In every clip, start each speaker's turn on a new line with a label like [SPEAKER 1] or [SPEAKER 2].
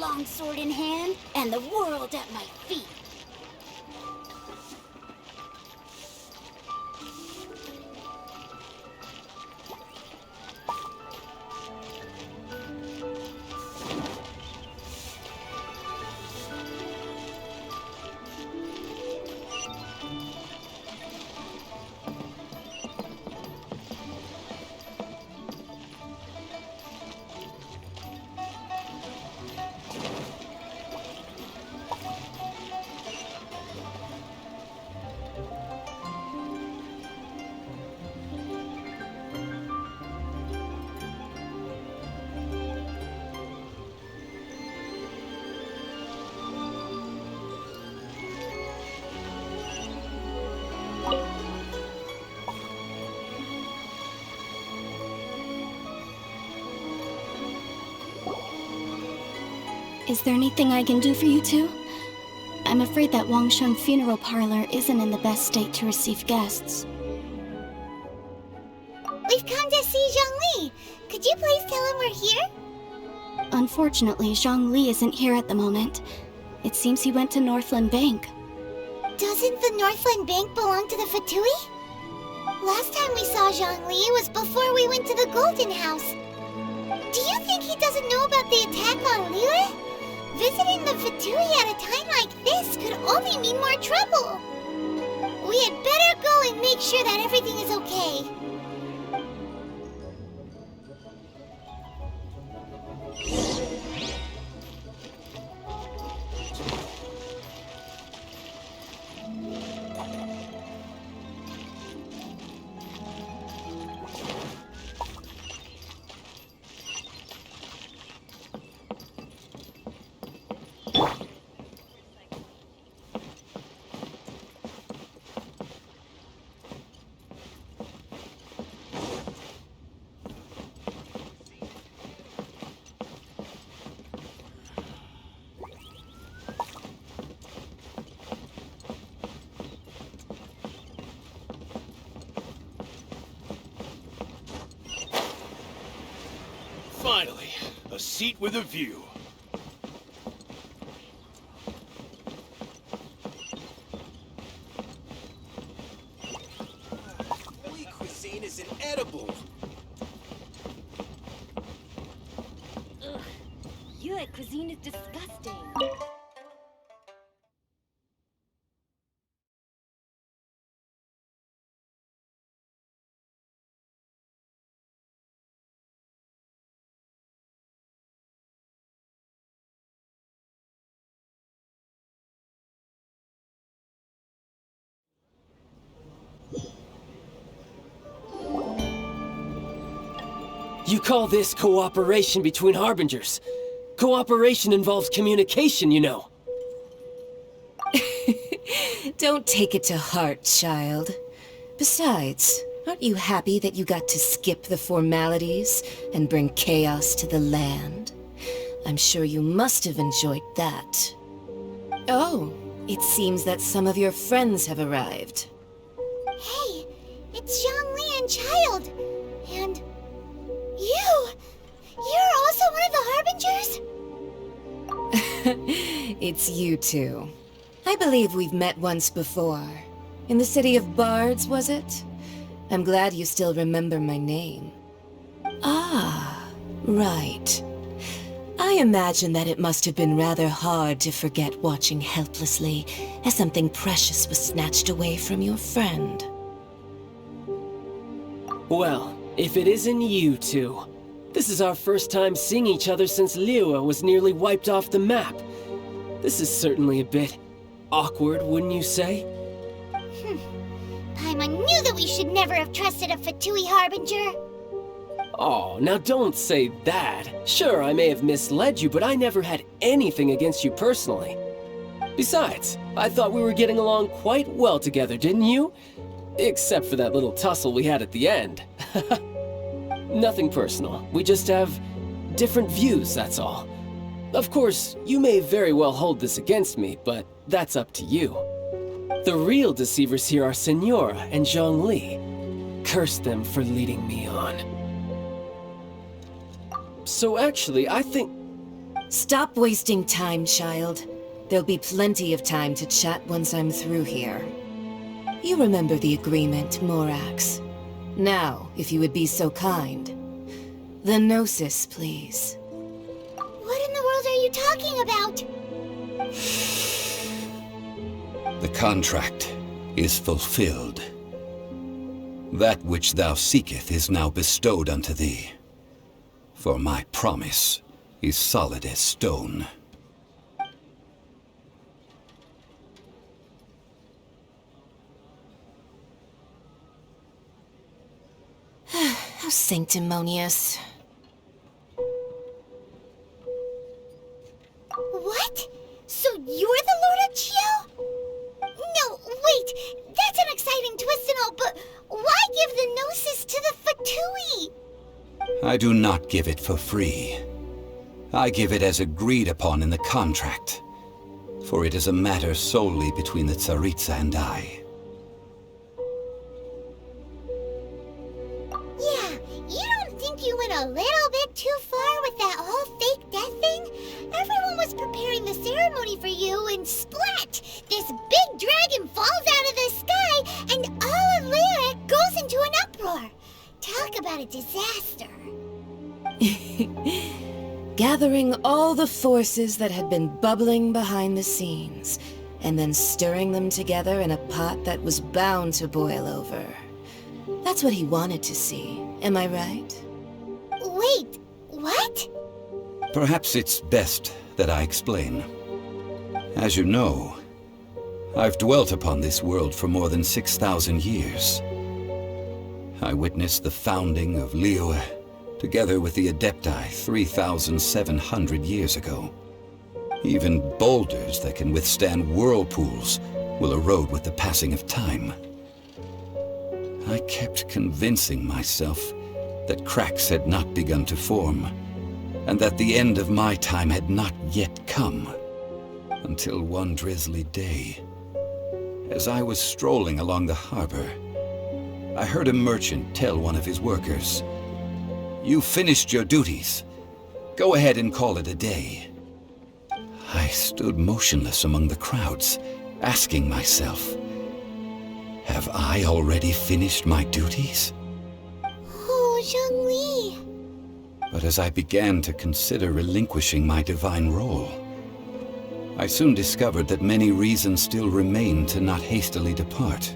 [SPEAKER 1] longsword in hand and the world at my feet.
[SPEAKER 2] Is there anything I can do for you two? I'm afraid that Wangsheng funeral parlor isn't in the best state to receive guests.
[SPEAKER 3] We've come to see Zhongli. Could you please tell him we're here?
[SPEAKER 2] Unfortunately, Zhongli isn't here at the moment. It seems he went to Northland Bank.
[SPEAKER 3] Doesn't the Northland Bank belong to the Fatui? Last time we saw Zhongli was before we went to the Golden House. Do you think he doesn't know about the attack on Liyue? Visiting the Fatui at a time like this could only mean more trouble. We had better go and make sure that everything is okay.
[SPEAKER 4] Finally, a seat with a view.
[SPEAKER 5] Holy cuisine is inedible.
[SPEAKER 6] Ugh, Liyue cuisine is disgusting.
[SPEAKER 7] You call this cooperation between Harbingers? Cooperation involves communication, you know.
[SPEAKER 8] Don't take it to heart, child. Besides, aren't you happy that you got to skip the formalities and bring chaos to the land? I'm sure you must have enjoyed that. Oh, it seems that some of your friends have arrived.
[SPEAKER 3] Hey, it's Zhongli and Child. And... you! You're also one of the Harbingers?
[SPEAKER 8] It's you two. I believe we've met once before. In the city of Bards, was it? I'm glad you still remember my name. Ah, right. I imagine that it must have been rather hard to forget watching helplessly as something precious was snatched away from your friend.
[SPEAKER 7] Well, if it isn't you two. This is our first time seeing each other since Liyue was nearly wiped off the map. This is certainly a bit awkward, wouldn't you say?
[SPEAKER 3] Paimon knew that we should never have trusted a Fatui Harbinger.
[SPEAKER 7] Oh, now don't say that. Sure, I may have misled you, but I never had anything against you personally. Besides, I thought we were getting along quite well together, didn't you? Except for that little tussle we had at the end. Nothing personal. We just have different views, that's all. Of course, you may very well hold this against me, but that's up to you. The real deceivers here are Senora and Zhongli. Curse them for leading me on. So actually, I think...
[SPEAKER 8] Stop wasting time, child. There'll be plenty of time to chat once I'm through here. You remember the agreement, Morax. Now, if you would be so kind. The Gnosis, please.
[SPEAKER 3] What in the world are you talking about?
[SPEAKER 9] The contract is fulfilled. That which thou seeketh is now bestowed unto thee. For my promise is solid as stone.
[SPEAKER 8] How sanctimonious.
[SPEAKER 3] What? So you're the Lord of Chio? No, wait! That's an exciting twist and all, but why give the Gnosis to the Fatui?
[SPEAKER 9] I do not give it for free. I give it as agreed upon in the contract, for it is a matter solely between the Tsaritsa and I.
[SPEAKER 3] Yeah, you don't think you went a little bit too far with that whole fake death thing? Everyone was preparing the ceremony for you, and splat! This big dragon falls out of the sky, and all of Liyue goes into an uproar. Talk about a disaster.
[SPEAKER 8] Gathering all the forces that had been bubbling behind the scenes, and then stirring them together in a pot that was bound to boil over. That's what he wanted to see, am I right?
[SPEAKER 3] Wait, what?
[SPEAKER 9] Perhaps it's best that I explain. As you know, I've dwelt upon this world for more than 6,000 years. I witnessed the founding of Liyue, together with the Adepti 3,700 years ago. Even boulders that can withstand whirlpools will erode with the passing of time. I kept convincing myself that cracks had not begun to form, and that the end of my time had not yet come. Until one drizzly day, as I was strolling along the harbor, I heard a merchant tell one of his workers, "You've finished your duties. Go ahead and call it a day." I stood motionless among the crowds, asking myself, have I already finished my duties?
[SPEAKER 3] Oh, Zhongli.
[SPEAKER 9] But as I began to consider relinquishing my divine role, I soon discovered that many reasons still remained to not hastily depart.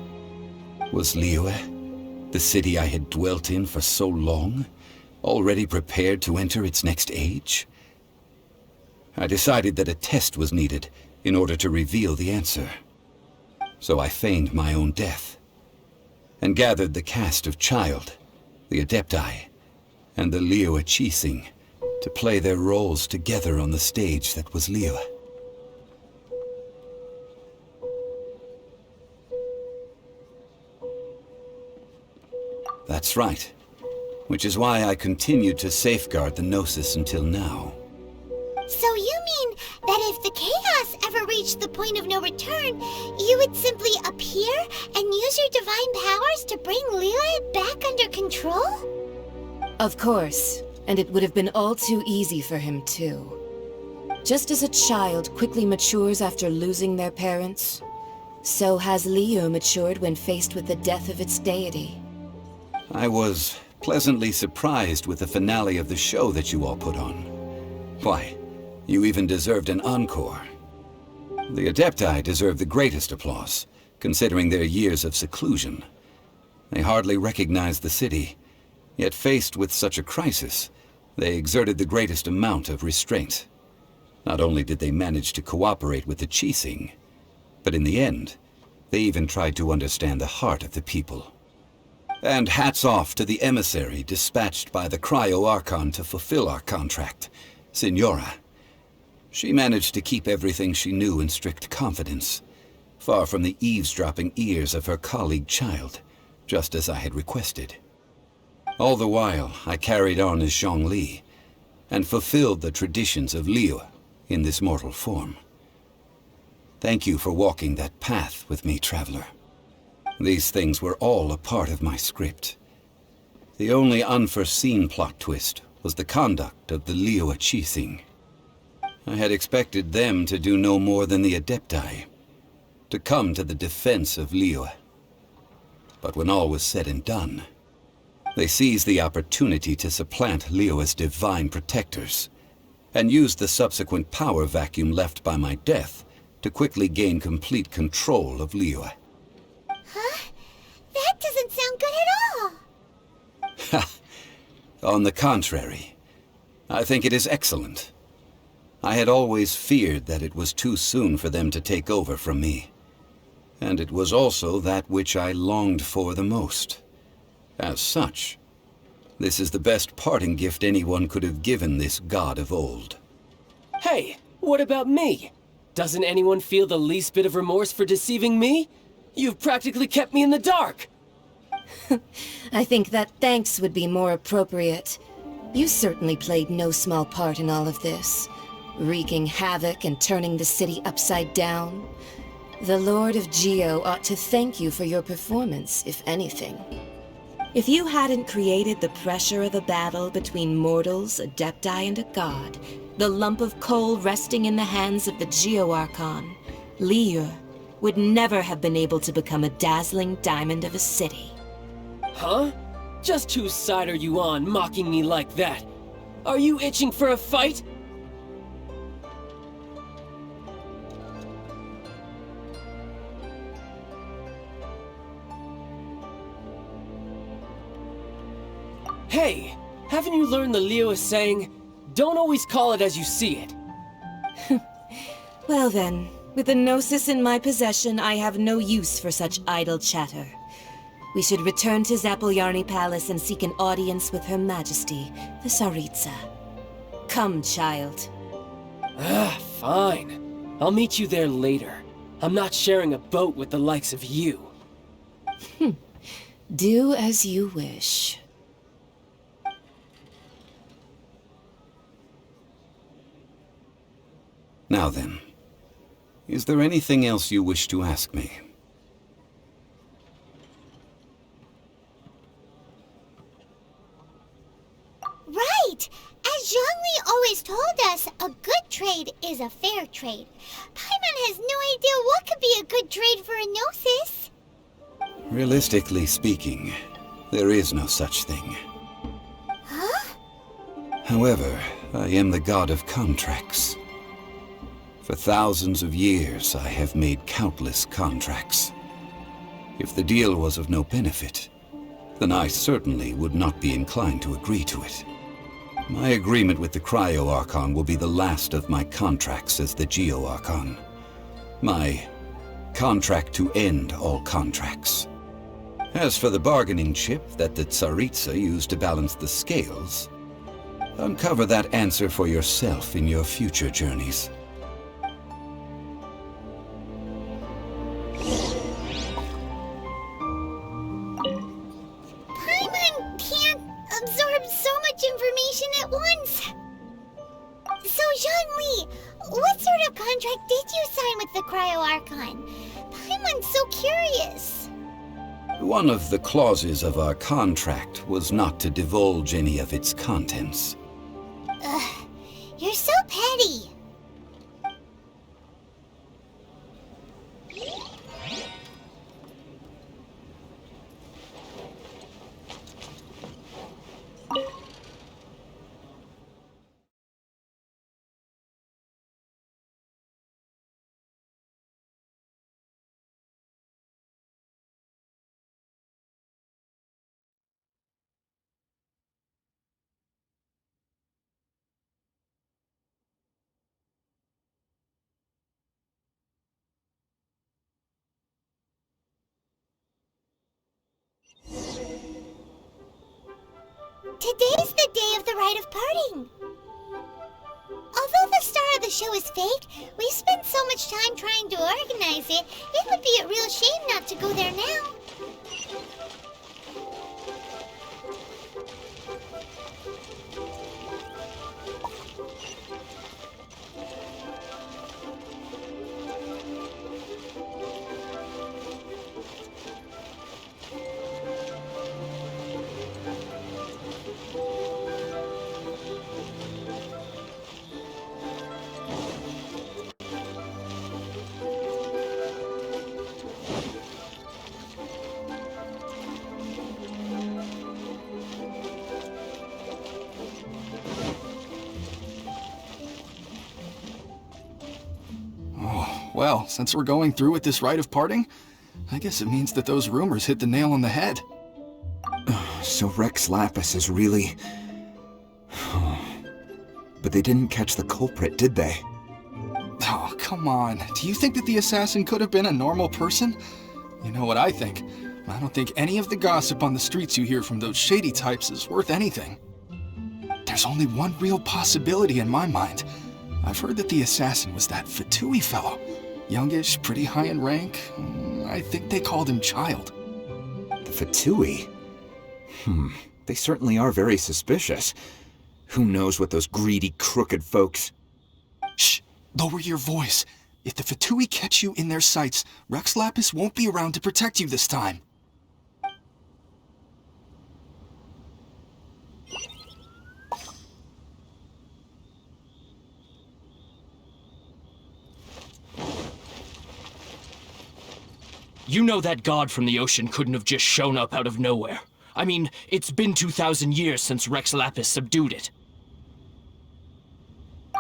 [SPEAKER 9] Was Liyue, the city I had dwelt in for so long, already prepared to enter its next age? I decided that a test was needed in order to reveal the answer. So I feigned my own death, and gathered the cast of Child, the Adepti, and the Liyue Chising to play their roles together on the stage that was Liyue. That's right. Which is why I continued to safeguard the Gnosis until now.
[SPEAKER 3] So you mean that if the chaos ever reached the point of no return, you would simply appear and use your divine powers to bring Liyue back under control?
[SPEAKER 8] Of course, and it would have been all too easy for him too. Just as a child quickly matures after losing their parents, so has Liyue matured when faced with the death of its deity.
[SPEAKER 9] I was pleasantly surprised with the finale of the show that you all put on. Why, you even deserved an encore. The Adepti deserve the greatest applause, considering their years of seclusion. They hardly recognized the city, yet faced with such a crisis, they exerted the greatest amount of restraint. Not only did they manage to cooperate with the Chising, but in the end, they even tried to understand the heart of the people. And hats off to the emissary dispatched by the Cryo-Archon to fulfill our contract, Signora. She managed to keep everything she knew in strict confidence, far from the eavesdropping ears of her colleague Child, just as I had requested. All the while, I carried on as Zhongli, and fulfilled the traditions of Liyue in this mortal form. Thank you for walking that path with me, Traveler. These things were all a part of my script. The only unforeseen plot twist was the conduct of the Liyue Chising. I had expected them to do no more than the Adepti, to come to the defense of Liyue. But when all was said and done, they seized the opportunity to supplant Liyue's divine protectors, and used the subsequent power vacuum left by my death to quickly gain complete control of Liyue.
[SPEAKER 3] Huh? That doesn't sound good at all!
[SPEAKER 9] Ha! On the contrary, I think it is excellent. I had always feared that it was too soon for them to take over from me. And it was also that which I longed for the most. As such, this is the best parting gift anyone could have given this god of old.
[SPEAKER 7] Hey, what about me? Doesn't anyone feel the least bit of remorse for deceiving me? You've practically kept me in the dark!
[SPEAKER 8] I think that thanks would be more appropriate. You certainly played no small part in all of this, wreaking havoc and turning the city upside down. The Lord of Geo ought to thank you for your performance, if anything.
[SPEAKER 10] If you hadn't created the pressure of a battle between mortals, Adepti, and a god, the lump of coal resting in the hands of the Geo Archon, Liyue would never have been able to become a dazzling diamond of a city.
[SPEAKER 7] Huh? Just whose side are you on, mocking me like that? Are you itching for a fight? Hey, haven't you learned the Liyue saying, don't always call it as you see it?
[SPEAKER 10] Well then, with the Gnosis in my possession, I have no use for such idle chatter. We should return to Zapoljarny Palace and seek an audience with Her Majesty, the Tsaritsa. Come, child.
[SPEAKER 7] Fine. I'll meet you there later. I'm not sharing a boat with the likes of you.
[SPEAKER 8] Do as you wish.
[SPEAKER 9] Now then, is there anything else you wish to ask me?
[SPEAKER 3] Right! As Zhongli always told us, a good trade is a fair trade. Paimon has no idea what could be a good trade for a Gnosis.
[SPEAKER 9] Realistically speaking, there is no such thing.
[SPEAKER 3] Huh?
[SPEAKER 9] However, I am the god of contracts. For thousands of years, I have made countless contracts. If the deal was of no benefit, then I certainly would not be inclined to agree to it. My agreement with the Cryo Archon will be the last of my contracts as the Geo Archon. My contract to end all contracts. As for the bargaining chip that the Tsaritsa used to balance the scales, uncover that answer for yourself in your future journeys.
[SPEAKER 3] Paimon can't absorb so much information at once. So, Zhongli, what sort of contract did you sign with the Cryo Archon? Paimon's so curious.
[SPEAKER 9] One of the clauses of our contract was not to divulge any of its contents.
[SPEAKER 3] Ugh, you're so petty. Today's the day of the rite of parting. Although the star of the show is fake, we've spent so much time trying to organize it, it would be a real shame not to go there now.
[SPEAKER 11] Well, since we're going through with this rite of parting, I guess it means that those rumors hit the nail on the head.
[SPEAKER 12] So Rex Lapis is really... But they didn't catch the culprit, did they?
[SPEAKER 11] Oh, come on. Do you think that the assassin could have been a normal person? You know what I think. I don't think any of the gossip on the streets you hear from those shady types is worth anything. There's only one real possibility in my mind. I've heard that the assassin was that Fatui fellow. Youngish, pretty high in rank. I think they called him Child.
[SPEAKER 12] The Fatui? They certainly are very suspicious. Who knows what those greedy, crooked folks...
[SPEAKER 11] Shh! Lower your voice. If the Fatui catch you in their sights, Rex Lapis won't be around to protect you this time.
[SPEAKER 13] You know that god from the ocean couldn't have just shown up out of nowhere. I mean, it's been 2,000 years since Rex Lapis subdued it.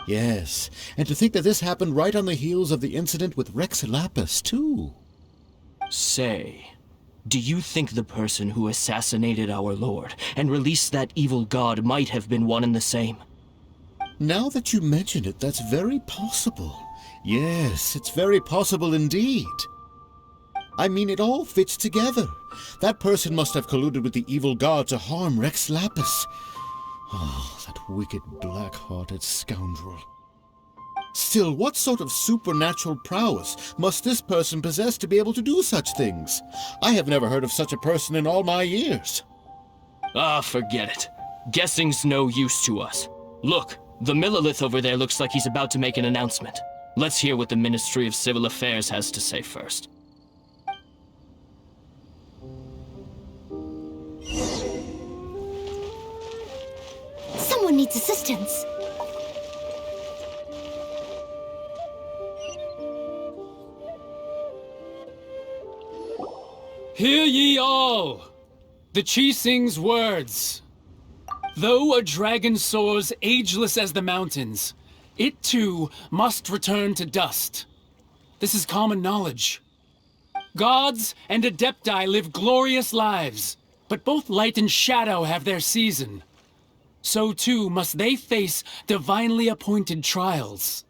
[SPEAKER 14] Yes, and to think that this happened right on the heels of the incident with Rex Lapis, too.
[SPEAKER 13] Say, do you think the person who assassinated our lord and released that evil god might have been one and the same?
[SPEAKER 14] Now that you mention it, that's very possible. Yes, it's very possible indeed. I mean, it all fits together. That person must have colluded with the evil god to harm Rex Lapis. Oh, that wicked, black-hearted scoundrel. Still, what sort of supernatural prowess must this person possess to be able to do such things? I have never heard of such a person in all my years.
[SPEAKER 13] Ah, forget it. Guessing's no use to us. Look, the Millelith over there looks like he's about to make an announcement. Let's hear what the Ministry of Civil Affairs has to say first.
[SPEAKER 2] Someone needs assistance.
[SPEAKER 15] Hear ye all! The Qixing's words. Though a dragon soars ageless as the mountains, it too must return to dust. This is common knowledge. Gods and Adepti live glorious lives, but both light and shadow have their season. So too must they face divinely appointed trials.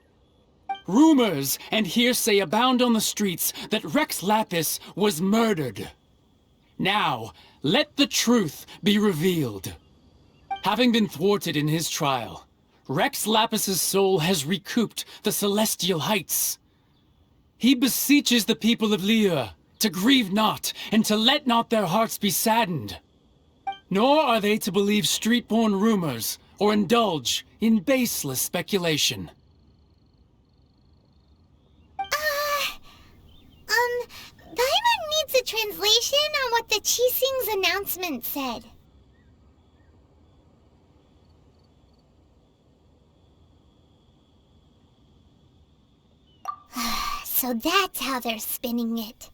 [SPEAKER 15] Rumors and hearsay abound on the streets that Rex Lapis was murdered. Now, let the truth be revealed. Having been thwarted in his trial, Rex Lapis's soul has recouped the celestial heights. He beseeches the people of Liyue to grieve not and to let not their hearts be saddened. Nor are they to believe street-born rumors or indulge in baseless speculation.
[SPEAKER 3] Paimon needs a translation on what the Qixing's announcement said. So that's how they're spinning it.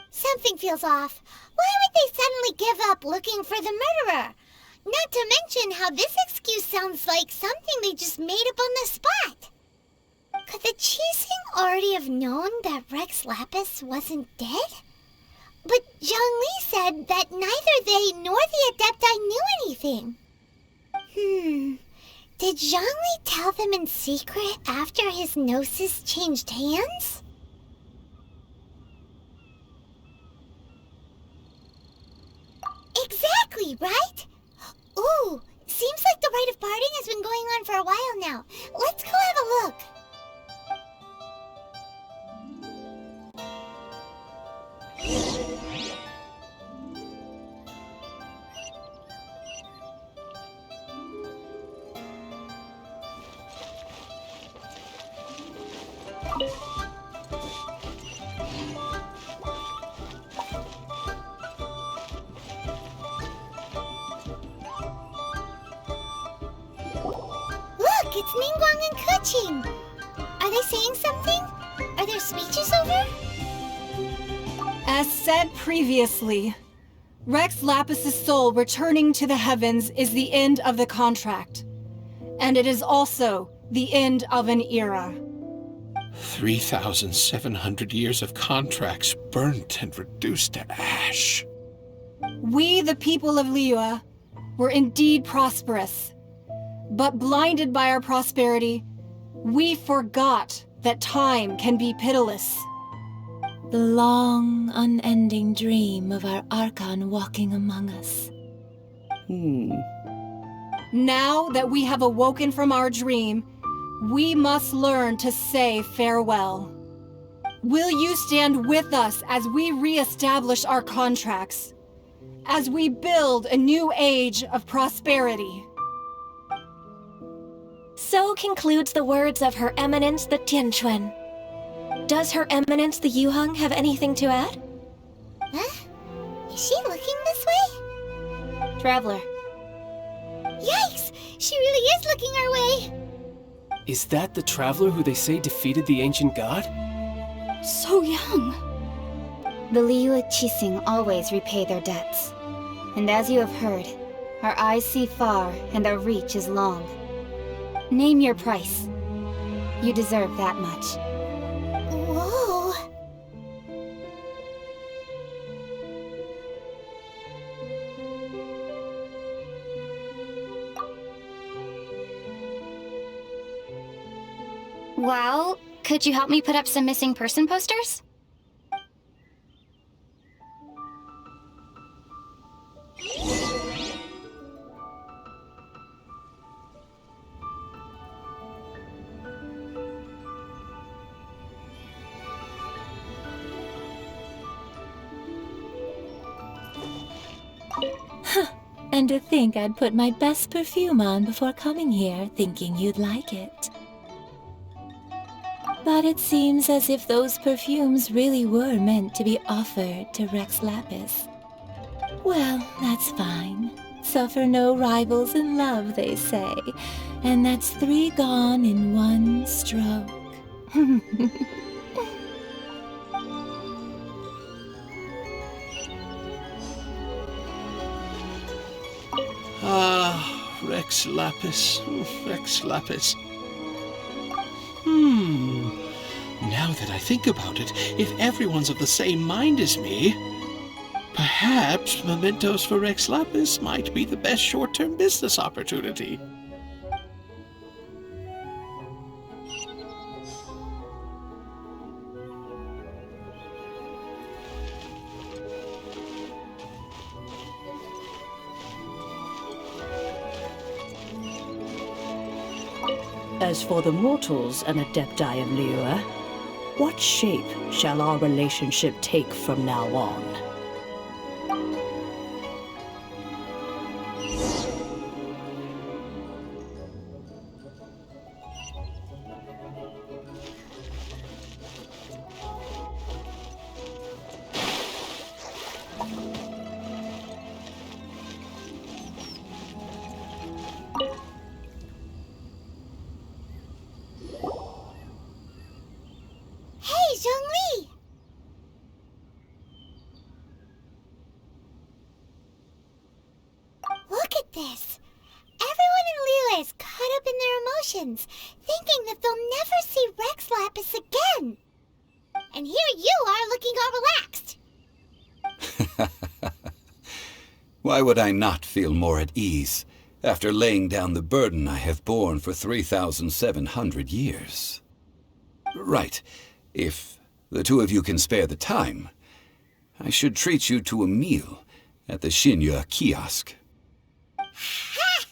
[SPEAKER 3] Something feels off. Why would they suddenly give up looking for the murderer? Not to mention how this excuse sounds like something they just made up on the spot. Could the Qixing already have known that Rex Lapis wasn't dead? But Zhongli said that neither they nor the Adepti knew anything. Did Zhongli tell them in secret after his gnosis changed hands? Exactly, right? Ooh, seems like the rite of parting has been going on for a while now. Let's go have a look. Look, it's Ningguang and Keqing. Are they saying something? Are their speeches over?
[SPEAKER 16] As said previously, Rex Lapis's soul returning to the heavens is the end of the contract. And it is also the end of an era.
[SPEAKER 17] 3,700 years of contracts burnt and reduced to ash.
[SPEAKER 16] We, the people of Liyue, were indeed prosperous. But blinded by our prosperity, we forgot that time can be pitiless.
[SPEAKER 10] The long, unending dream of our Archon walking among us.
[SPEAKER 16] Now that we have awoken from our dream, we must learn to say farewell. Will you stand with us as we re-establish our contracts? As we build a new age of prosperity?
[SPEAKER 2] So concludes the words of Her Eminence the Tianquan. Does Her Eminence the Yuheng have anything to add?
[SPEAKER 3] Huh? Is she looking this way?
[SPEAKER 2] Traveler.
[SPEAKER 3] Yikes! She really is looking our way!
[SPEAKER 7] Is that the traveler who they say defeated the ancient god?
[SPEAKER 2] So young.
[SPEAKER 1] The Liyue Qixing always repay their debts. And as you have heard, our eyes see far and our reach is long. Name your price. You deserve that much.
[SPEAKER 3] Whoa!
[SPEAKER 1] Well, could you help me put up some missing person posters?
[SPEAKER 10] And to think I'd put my best perfume on before coming here, thinking you'd like it. But it seems as if those perfumes really were meant to be offered to Rex Lapis. Well, that's fine. Suffer no rivals in love, they say. And that's 3 gone in 1 stroke.
[SPEAKER 17] Ah, Rex Lapis, Rex Lapis. Now that I think about it, if everyone's of the same mind as me, perhaps mementos for Rex Lapis might be the best short-term business opportunity.
[SPEAKER 18] As for the mortals and Adepti in Liyue, what shape shall our relationship take from now on?
[SPEAKER 3] Hey, Zhongli! Look at this. Everyone in Liyue is caught up in their emotions, thinking that they'll never see Rex Lapis again. And here you are looking all relaxed.
[SPEAKER 9] Why would I not feel more at ease after laying down the burden I have borne for 3,700 years? Right. If the two of you can spare the time, I should treat you to a meal at the Xinyue kiosk.
[SPEAKER 3] Ha!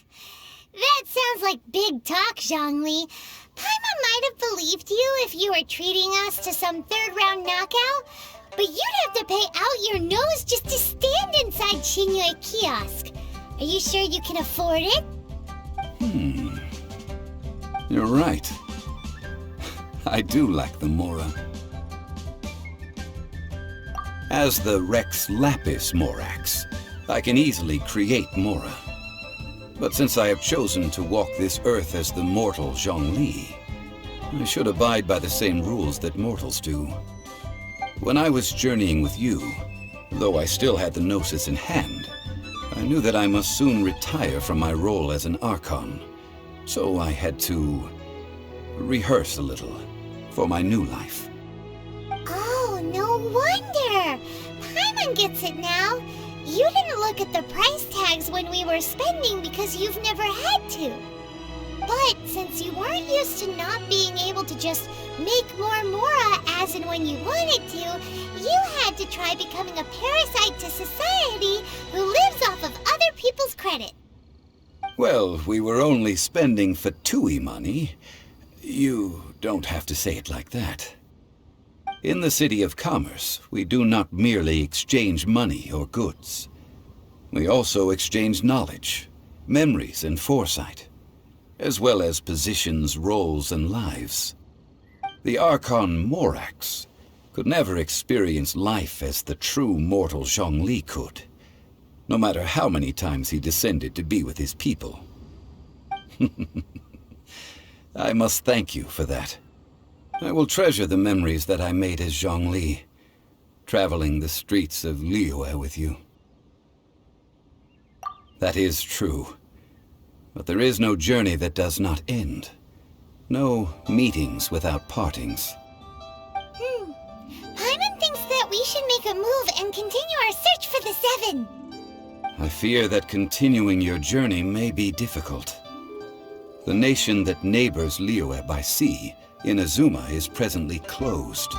[SPEAKER 3] That sounds like big talk, Zhongli. Paimon might have believed you if you were treating us to some third-round knockout, but you'd have to pay out your nose just to stand inside Xinyue kiosk. Are you sure you can afford it?
[SPEAKER 9] You're right. I do lack the Mora. As the Rex Lapis Morax, I can easily create Mora. But since I have chosen to walk this earth as the mortal Zhongli, I should abide by the same rules that mortals do. When I was journeying with you, though I still had the Gnosis in hand, I knew that I must soon retire from my role as an Archon. So I had to rehearse a little, for my new life.
[SPEAKER 3] Oh, no wonder! Paimon gets it now. You didn't look at the price tags when we were spending because you've never had to. But since you weren't used to not being able to just make more Mora as and when you wanted to, you had to try becoming a parasite to society who lives off of other people's credit.
[SPEAKER 9] Well, we were only spending Fatui money. You don't have to say it like that. In the City of Commerce, we do not merely exchange money or goods. We also exchange knowledge, memories, and foresight, as well as positions, roles, and lives. The Archon Morax could never experience life as the true mortal Zhongli could, no matter how many times he descended to be with his people. I must thank you for that. I will treasure the memories that I made as Zhongli, traveling the streets of Liyue with you. That is true. But there is no journey that does not end. No meetings without partings.
[SPEAKER 3] Paimon thinks that we should make a move and continue our search for the Seven.
[SPEAKER 9] I fear that continuing your journey may be difficult. The nation that neighbors Liyue by sea, Inazuma, is presently closed.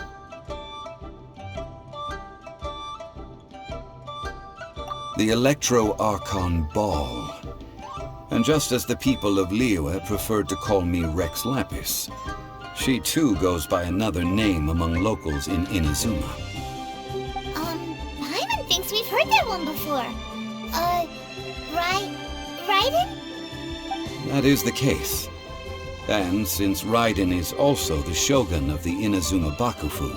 [SPEAKER 9] The Electro-Archon Ball. And just as the people of Liyue preferred to call me Rex Lapis, she too goes by another name among locals in Inazuma.
[SPEAKER 3] Paimon thinks we've heard that one before. Raiden?
[SPEAKER 9] That is the case. And since Raiden is also the Shogun of the Inazuma Bakufu,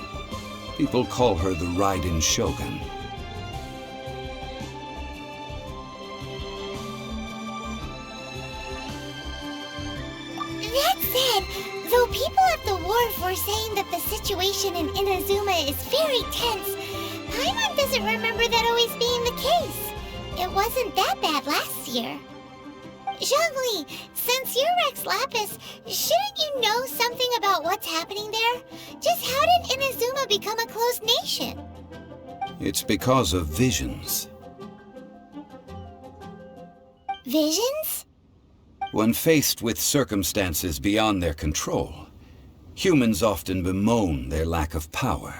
[SPEAKER 9] people call her the Raiden Shogun.
[SPEAKER 3] That said, though people at the wharf were saying that the situation in Inazuma is very tense, Paimon doesn't remember that always being the case. It wasn't that bad last year. Zhongli, since you're Rex Lapis, shouldn't you know something about what's happening there? Just how did Inazuma become a closed nation?
[SPEAKER 9] It's because of visions.
[SPEAKER 3] Visions?
[SPEAKER 9] When faced with circumstances beyond their control, humans often bemoan their lack of power.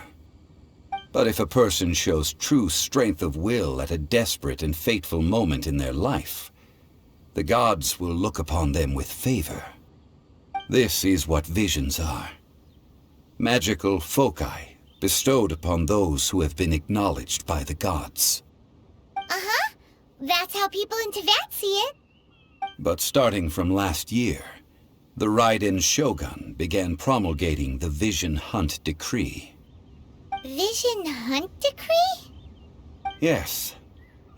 [SPEAKER 9] But if a person shows true strength of will at a desperate and fateful moment in their life, the gods will look upon them with favor. This is what visions are. Magical foci bestowed upon those who have been acknowledged by the gods.
[SPEAKER 3] Uh-huh. That's how people in Teyvat see it.
[SPEAKER 9] But starting from last year, the Raiden Shogun began promulgating the Vision Hunt Decree.
[SPEAKER 3] Vision Hunt Decree?
[SPEAKER 9] Yes.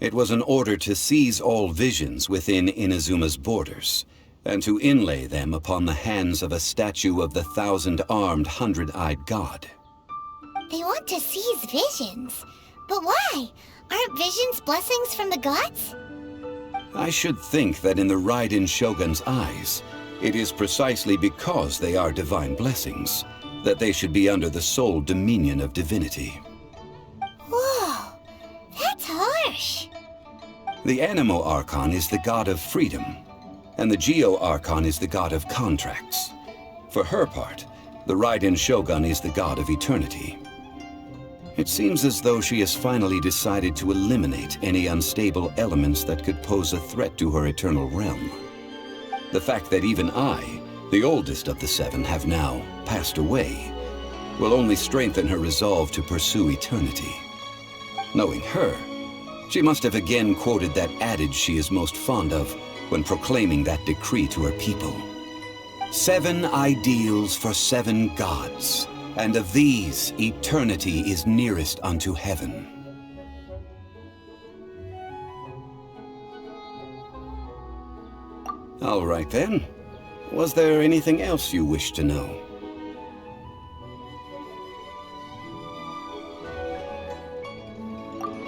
[SPEAKER 9] It was an order to seize all visions within Inazuma's borders, and to inlay them upon the hands of a statue of the 1,000-armed, 100-eyed god.
[SPEAKER 3] They want to seize visions. But why? Aren't visions blessings from the gods?
[SPEAKER 9] I should think that in the Raiden Shogun's eyes, it is precisely because they are divine blessings that they should be under the sole dominion of divinity.
[SPEAKER 3] Whoa, that's harsh.
[SPEAKER 9] The Animo Archon is the god of freedom, and the Geo Archon is the god of contracts. For her part, the Raiden Shogun is the god of eternity. It seems as though she has finally decided to eliminate any unstable elements that could pose a threat to her eternal realm. The fact that even I, the oldest of the seven, have now passed away, will only strengthen her resolve to pursue eternity. Knowing her, she must have again quoted that adage she is most fond of when proclaiming that decree to her people. 7 ideals for 7 gods, and of these, eternity is nearest unto heaven. All right then. Was there anything else you wish to know?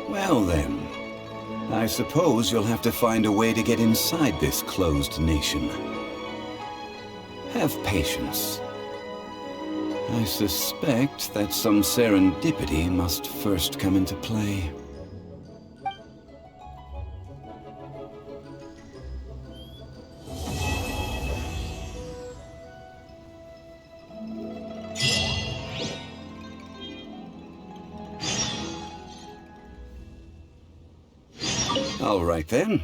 [SPEAKER 9] Well then, I suppose you'll have to find a way to get inside this closed nation. Have patience. I suspect that some serendipity must first come into play. All right then.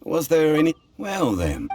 [SPEAKER 9] Was there any... Well then,